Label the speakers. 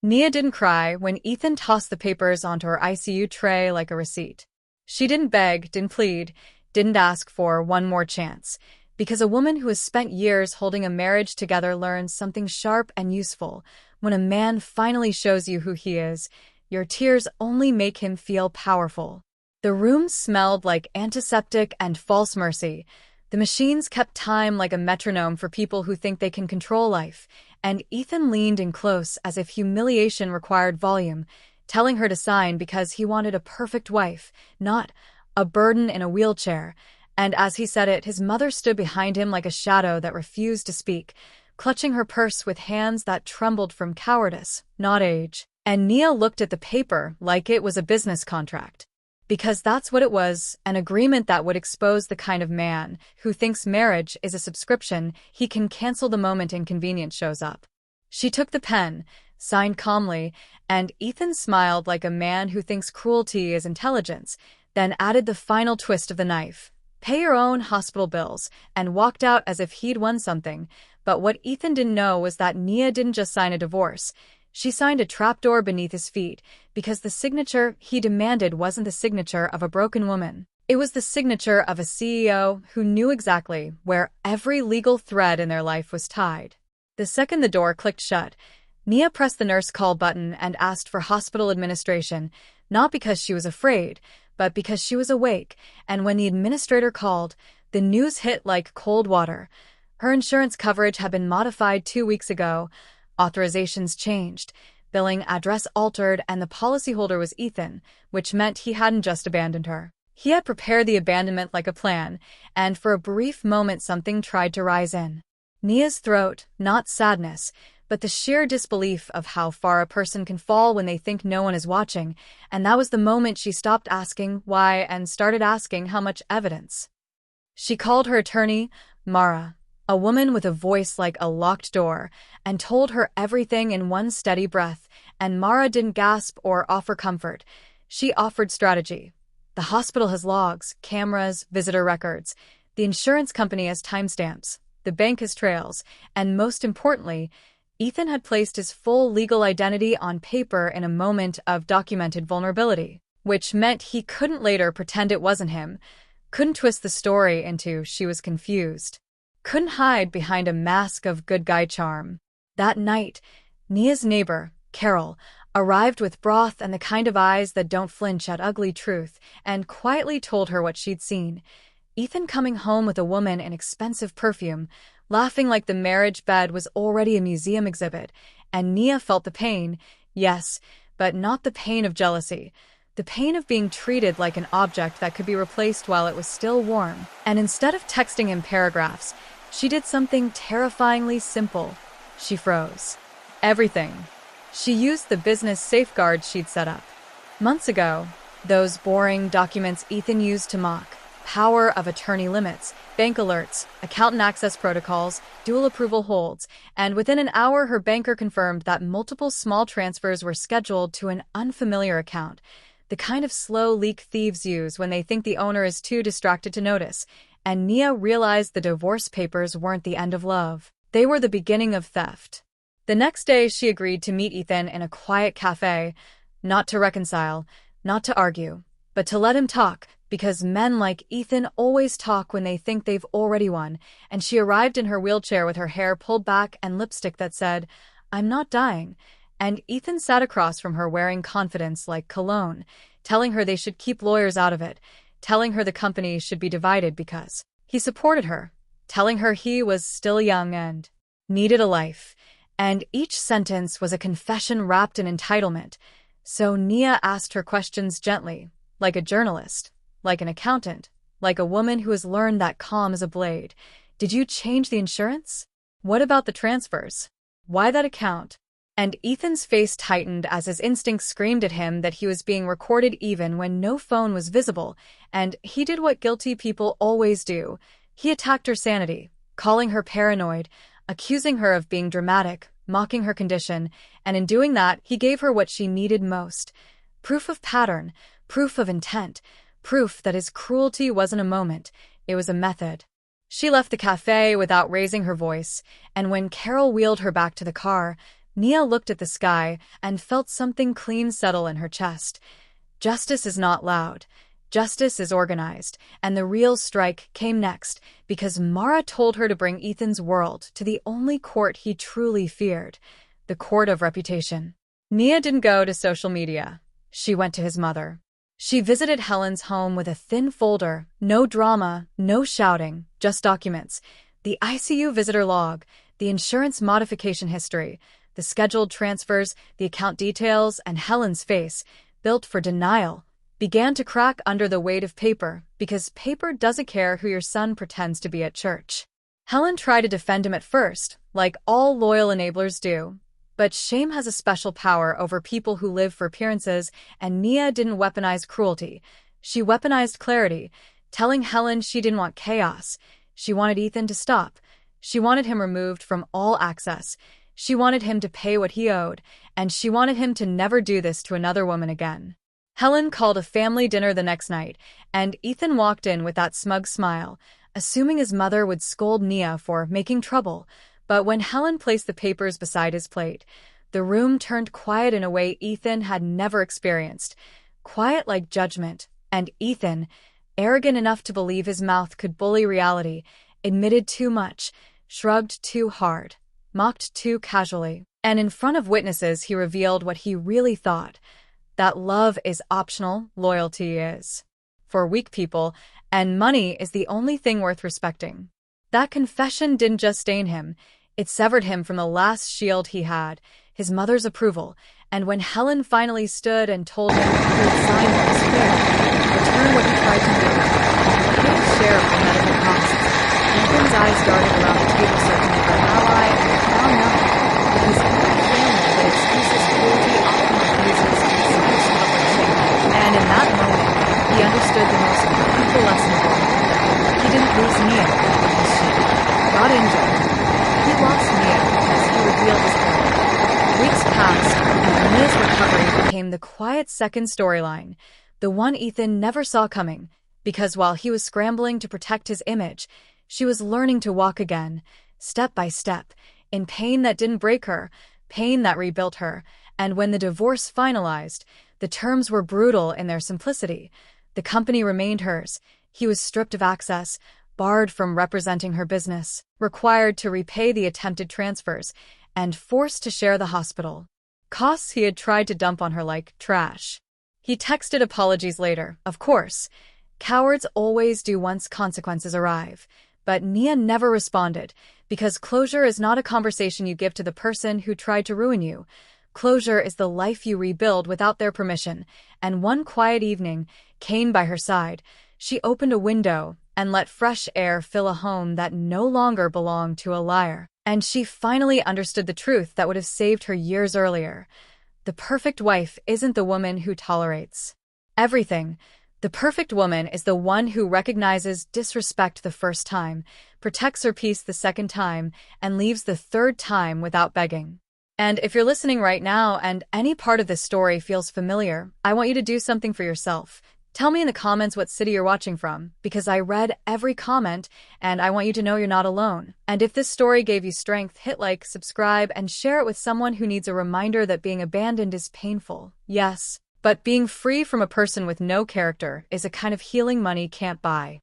Speaker 1: Nia didn't cry when Ethan tossed the papers onto her ICU tray like a receipt. She didn't beg, didn't plead, didn't ask for one more chance, because a woman who has spent years holding a marriage together learns something sharp and useful. When a man finally shows you who he is, your tears only make him feel powerful. The room smelled like antiseptic and false mercy. The machines kept time like a metronome for people who think they can control life, and Ethan leaned in close as if humiliation required volume, telling her to sign because he wanted a perfect wife, not a burden in a wheelchair. And as he said it, his mother stood behind him like a shadow that refused to speak, clutching her purse with hands that trembled from cowardice, not age. And Nia looked at the paper like it was a business contract. Because that's what it was, an agreement that would expose the kind of man who thinks marriage is a subscription he can cancel the moment inconvenience shows up. She took the pen, signed calmly, and Ethan smiled like a man who thinks cruelty is intelligence, then added the final twist of the knife. Pay your own hospital bills, and walked out as if he'd won something. But what Ethan didn't know was that Nia didn't just sign a divorce. She signed a trapdoor beneath his feet, because the signature he demanded wasn't the signature of a broken woman. It was the signature of a CEO who knew exactly where every legal thread in their life was tied. The second the door clicked shut, Nia pressed the nurse call button and asked for hospital administration, not because she was afraid, but because she was awake, and when the administrator called, the news hit like cold water. Her insurance coverage had been modified 2 weeks ago. Authorizations changed, billing address altered, and the policyholder was Ethan, which meant he hadn't just abandoned her. He had prepared the abandonment like a plan, and for a brief moment something tried to rise in Nia's throat, not sadness, but the sheer disbelief of how far a person can fall when they think no one is watching, and that was the moment she stopped asking why and started asking how much evidence. She called her attorney, Mara, a woman with a voice like a locked door, and told her everything in one steady breath, and Mara didn't gasp or offer comfort. She offered strategy. The hospital has logs, cameras, visitor records. The insurance company has timestamps. The bank has trails. And most importantly, Ethan had placed his full legal identity on paper in a moment of documented vulnerability, which meant he couldn't later pretend it wasn't him, couldn't twist the story into she was confused. Couldn't hide behind a mask of good guy charm. That night, Nia's neighbor, Carol, arrived with broth and the kind of eyes that don't flinch at ugly truth, and quietly told her what she'd seen. Ethan coming home with a woman in expensive perfume, laughing like the marriage bed was already a museum exhibit, and Nia felt the pain, yes, but not the pain of jealousy. The pain of being treated like an object that could be replaced while it was still warm. And instead of texting him paragraphs, she did something terrifyingly simple. She froze everything. She used the business safeguards she'd set up months ago, those boring documents Ethan used to mock. Power of attorney limits, bank alerts, accountant access protocols, dual approval holds, and within an hour her banker confirmed that multiple small transfers were scheduled to an unfamiliar account. The kind of slow leak thieves use when they think the owner is too distracted to notice. And Nia realized the divorce papers weren't the end of love. They were the beginning of theft. The next day, she agreed to meet Ethan in a quiet cafe, not to reconcile, not to argue, but to let him talk, because men like Ethan always talk when they think they've already won, and she arrived in her wheelchair with her hair pulled back and lipstick that said, "I'm not dying." And Ethan sat across from her wearing confidence like cologne, telling her they should keep lawyers out of it, telling her the company should be divided because he supported her, telling her he was still young and needed a life. And each sentence was a confession wrapped in entitlement. So Nia asked her questions gently, like a journalist, like an accountant, like a woman who has learned that calm is a blade. Did you change the insurance? What about the transfers? Why that account? And Ethan's face tightened as his instincts screamed at him that he was being recorded even when no phone was visible, and he did what guilty people always do. He attacked her sanity, calling her paranoid, accusing her of being dramatic, mocking her condition, and in doing that, he gave her what she needed most. Proof of pattern, proof of intent, proof that his cruelty wasn't a moment, it was a method. She left the cafe without raising her voice, and when Carol wheeled her back to the car, Nia looked at the sky and felt something clean settle in her chest. Justice is not loud. Justice is organized, and the real strike came next because Mara told her to bring Ethan's world to the only court he truly feared, the court of reputation. Nia didn't go to social media. She went to his mother. She visited Helen's home with a thin folder, no drama, no shouting, just documents. The ICU visitor log, the insurance modification history, the scheduled transfers, the account details, and Helen's face, built for denial, began to crack under the weight of paper because paper doesn't care who your son pretends to be at church. Helen tried to defend him at first, like all loyal enablers do. But shame has a special power over people who live for appearances, and Nia didn't weaponize cruelty. She weaponized clarity, telling Helen she didn't want chaos. She wanted Ethan to stop. She wanted him removed from all access. She wanted him to pay what he owed, and she wanted him to never do this to another woman again. Helen called a family dinner the next night, and Ethan walked in with that smug smile, assuming his mother would scold Nia for making trouble. But when Helen placed the papers beside his plate, the room turned quiet in a way Ethan had never experienced. Quiet like judgment, and Ethan, arrogant enough to believe his mouth could bully reality, admitted too much, shrugged too hard, mocked too casually. And in front of witnesses he revealed what he really thought, that love is optional, loyalty is for weak people, and money is the only thing worth respecting. That confession didn't just stain him, it severed him from the last shield he had, his mother's approval, and when Helen finally stood and told him he would sign what was fair, return what he tried to lose, and pay his share of the medical costs, Ethan's eyes darted around the table searching for an ally and found nothing, because every family that excuses cruelty often refuses to excuse public shame. And in that moment, he understood the most painful lesson of all. He didn't lose Nia because she got injured. He lost Nia because he revealed his plan. Weeks passed, and Nia's recovery became the quiet second storyline, the one Ethan never saw coming, because while he was scrambling to protect his image, she was learning to walk again, step by step, in pain that didn't break her, pain that rebuilt her, and when the divorce finalized, the terms were brutal in their simplicity. The company remained hers. He was stripped of access, barred from representing her business, required to repay the attempted transfers, and forced to share the hospital. Costs he had tried to dump on her like trash. He texted apologies later, of course. Cowards always do once consequences arrive. But Nia never responded, because closure is not a conversation you give to the person who tried to ruin you. Closure is the life you rebuild without their permission, and one quiet evening, Kane by her side, she opened a window and let fresh air fill a home that no longer belonged to a liar. And she finally understood the truth that would have saved her years earlier. The perfect wife isn't the woman who tolerates everything. The perfect woman is the one who recognizes disrespect the first time, protects her peace the second time, and leaves the third time without begging. And if you're listening right now and any part of this story feels familiar, I want you to do something for yourself. Tell me in the comments what city you're watching from, because I read every comment and I want you to know you're not alone. And if this story gave you strength, hit like, subscribe, and share it with someone who needs a reminder that being abandoned is painful. Yes, but being free from a person with no character is a kind of healing money can't buy.